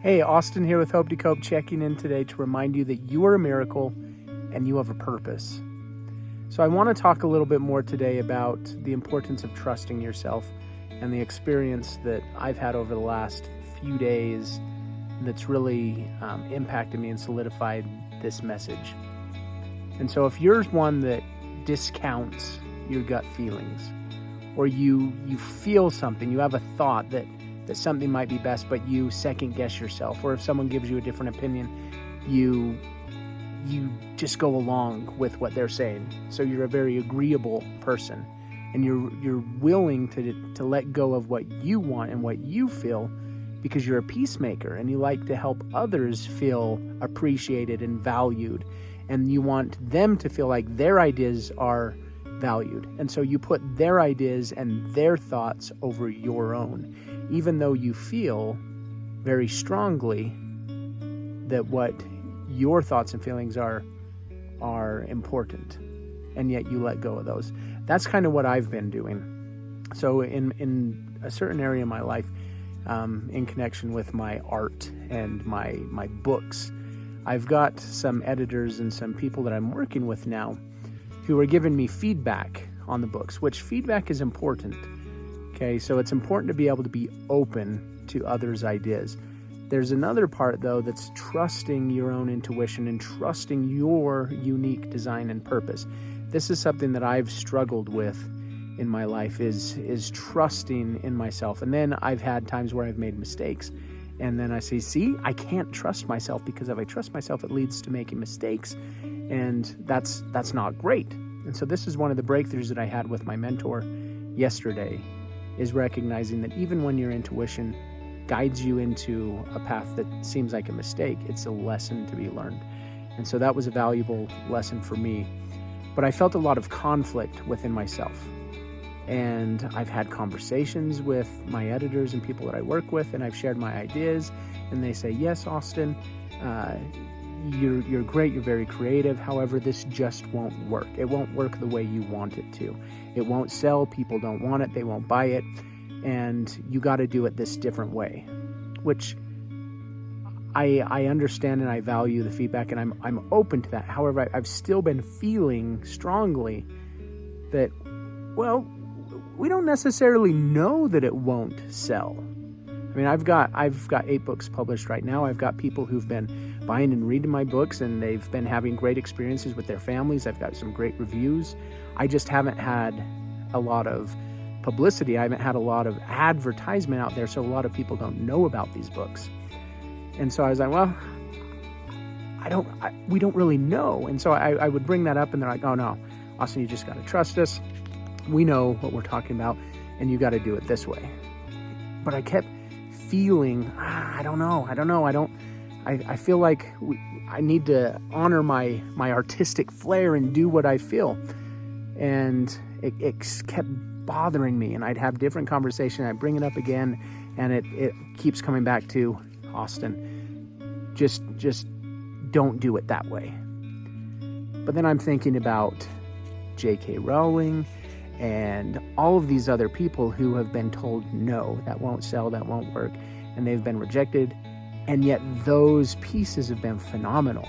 Hey, Austin here with Hope to Cope, checking in today to remind you that you are a miracle and you have a purpose. So I want to talk a little bit more today about the importance of trusting yourself and the experience that I've had over the last few days that's really impacted me and solidified this message. And so if you're one that discounts your gut feelings, or you feel something, you have a thought that something might be best, but you second guess yourself, or if someone gives you a different opinion, you just go along with what they're saying. So you're a very agreeable person, and you're willing to let go of what you want and what you feel, because you're a peacemaker and you like to help others feel appreciated and valued, and you want them to feel like their ideas are valued. And so you put their ideas and their thoughts over your own, even though you feel very strongly that what your thoughts and feelings are important, and yet you let go of those. That's kind of what I've been doing. So in a certain area of my life, in connection with my art and my books, I've got some editors and some people that I'm working with now who are giving me feedback on the books, which feedback is important. Okay, so it's important to be able to be open to others' ideas. There's another part, though, that's trusting your own intuition and trusting your unique design and purpose. This is something that I've struggled with in my life, is trusting in myself. And then I've had times where I've made mistakes, and then I say, see, I can't trust myself, because if I trust myself, it leads to making mistakes, and that's not great. And so this is one of the breakthroughs that I had with my mentor yesterday, is recognizing that even when your intuition guides you into a path that seems like a mistake, it's a lesson to be learned. And so that was a valuable lesson for me. But I felt a lot of conflict within myself. And I've had conversations with my editors and people that I work with, and I've shared my ideas, and they say, yes, Austin, you're great, you're very creative. However, this just won't work. It won't work the way you want it to. It won't sell. People don't want it. They won't buy it. And you got to do it this different way, which I understand, and I value the feedback, and I'm open to that. However, I've still been feeling strongly that, well, we don't necessarily know that it won't sell. I mean, I've got 8 books published right now. I've got people who've been buying and reading my books, and they've been having great experiences with their families. I've got some great reviews. I just haven't had a lot of publicity. I haven't had a lot of advertisement out there, so a lot of people don't know about these books. And so I was like, well, we don't really know. And so I would bring that up, and they're like, oh no, Austin, you just got to trust us. We know what we're talking about, and you got to do it this way. But I kept feeling, I don't know. I feel like I need to honor my artistic flair and do what I feel. And it kept bothering me, and I'd have different conversation. I'd bring it up again, and it keeps coming back to, Austin, just don't do it that way. But then I'm thinking about J.K. Rowling and all of these other people who have been told, no, that won't sell, that won't work, and they've been rejected, and yet those pieces have been phenomenal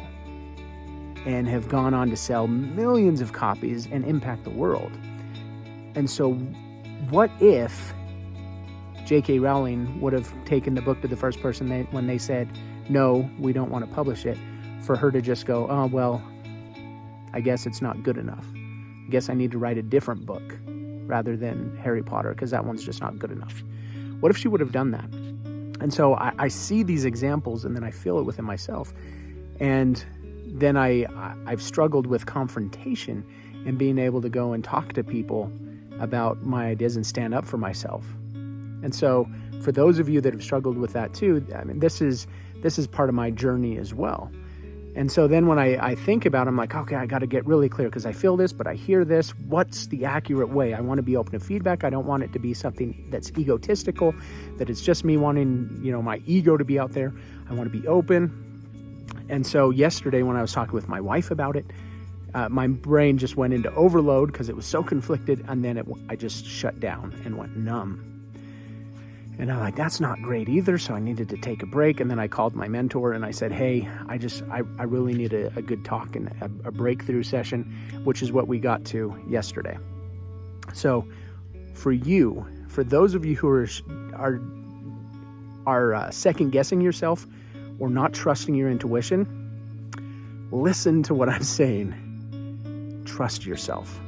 and have gone on to sell millions of copies and impact the world. And so what if J.K. Rowling would have taken the book to the first person when they said, no, we don't want to publish it, for her to just go, oh, well, I guess it's not good enough. I guess I need to write a different book rather than Harry Potter, because that one's just not good enough. What if she would have done that? And so I see these examples, and then I feel it within myself. And then I've struggled with confrontation and being able to go and talk to people about my ideas and stand up for myself. And so for those of you that have struggled with that too, I mean, this is part of my journey as well. And so then when I think about it, I'm like, okay, I got to get really clear, because I feel this, but I hear this. What's the accurate way? I want to be open to feedback. I don't want it to be something that's egotistical, that it's just me wanting, my ego to be out there. I want to be open. And so yesterday when I was talking with my wife about it, my brain just went into overload because it was so conflicted, and then I just shut down and went numb. And I'm like, that's not great either. So I needed to take a break. And then I called my mentor and I said, hey, I really need a good talk and a breakthrough session, which is what we got to yesterday. So for you, for those of you who are second guessing yourself or not trusting your intuition, listen to what I'm saying. Trust yourself,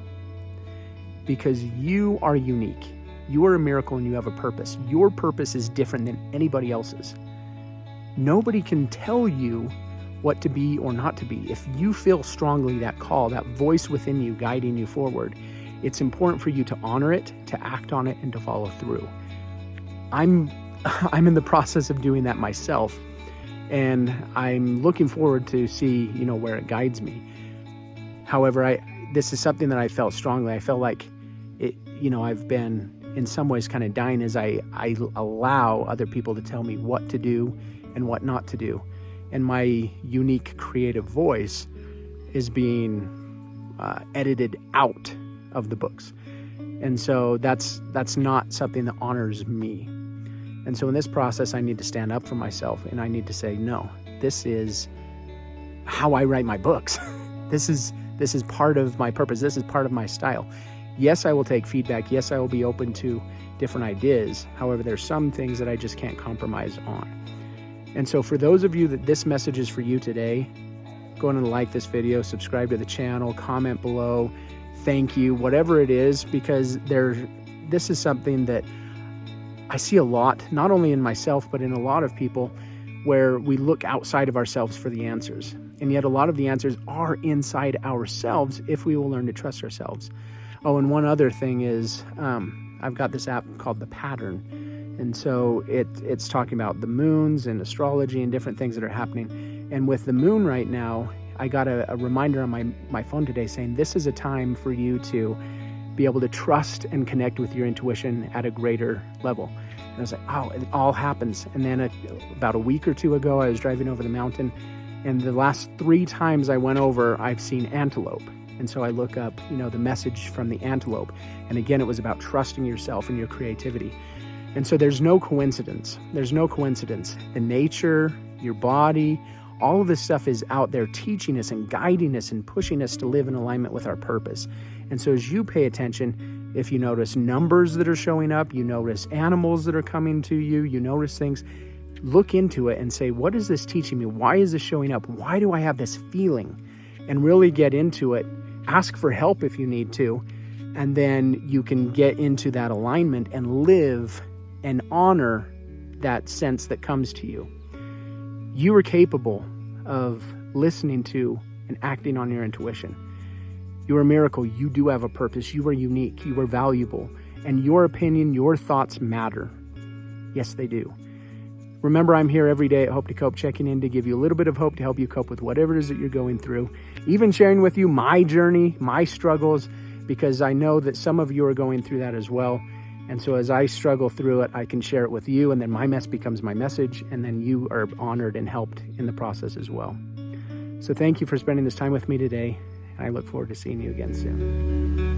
because you are unique. You are a miracle and you have a purpose. Your purpose is different than anybody else's. Nobody can tell you what to be or not to be. If you feel strongly that call, that voice within you guiding you forward, it's important for you to honor it, to act on it, and to follow through. I'm in the process of doing that myself, and I'm looking forward to see, where it guides me. However, this is something that I felt strongly. I felt like it, I've been in some ways kind of dying as I allow other people to tell me what to do and what not to do. And my unique creative voice is being edited out of the books. And so that's not something that honors me. And so in this process, I need to stand up for myself and I need to say, no, this is how I write my books. This is part of my purpose. This is part of my style. Yes, I will take feedback. Yes, I will be open to different ideas. However, there's some things that I just can't compromise on. And so for those of you that this message is for you today, go on and like this video, subscribe to the channel, comment below, thank you, whatever it is, because this is something that I see a lot, not only in myself, but in a lot of people, where we look outside of ourselves for the answers. And yet a lot of the answers are inside ourselves if we will learn to trust ourselves. Oh, and one other thing is, I've got this app called The Pattern. And so it's talking about the moons and astrology and different things that are happening. And with the moon right now, I got a reminder on my phone today saying this is a time for you to be able to trust and connect with your intuition at a greater level. And I was like, oh, it all happens. And then about a week or two ago, I was driving over the mountain, and the last 3 times I went over, I've seen antelope. And so I look up, the message from the antelope. And again, it was about trusting yourself and your creativity. And so there's no coincidence. There's no coincidence. The nature, your body, all of this stuff is out there teaching us and guiding us and pushing us to live in alignment with our purpose. And so as you pay attention, if you notice numbers that are showing up, you notice animals that are coming to you, you notice things, look into it and say, what is this teaching me? Why is this showing up? Why do I have this feeling? And really get into it. Ask for help if you need to. And then you can get into that alignment and live and honor that sense that comes to you. You are capable of listening to and acting on your intuition. You're a miracle. You do have a purpose. You are unique. You are valuable. And your opinion, your thoughts matter. Yes, they do. Remember, I'm here every day at Hope to Cope, checking in to give you a little bit of hope to help you cope with whatever it is that you're going through. Even sharing with you my journey, my struggles, because I know that some of you are going through that as well. And so as I struggle through it, I can share it with you, and then my mess becomes my message, and then you are honored and helped in the process as well. So thank you for spending this time with me today, and I look forward to seeing you again soon.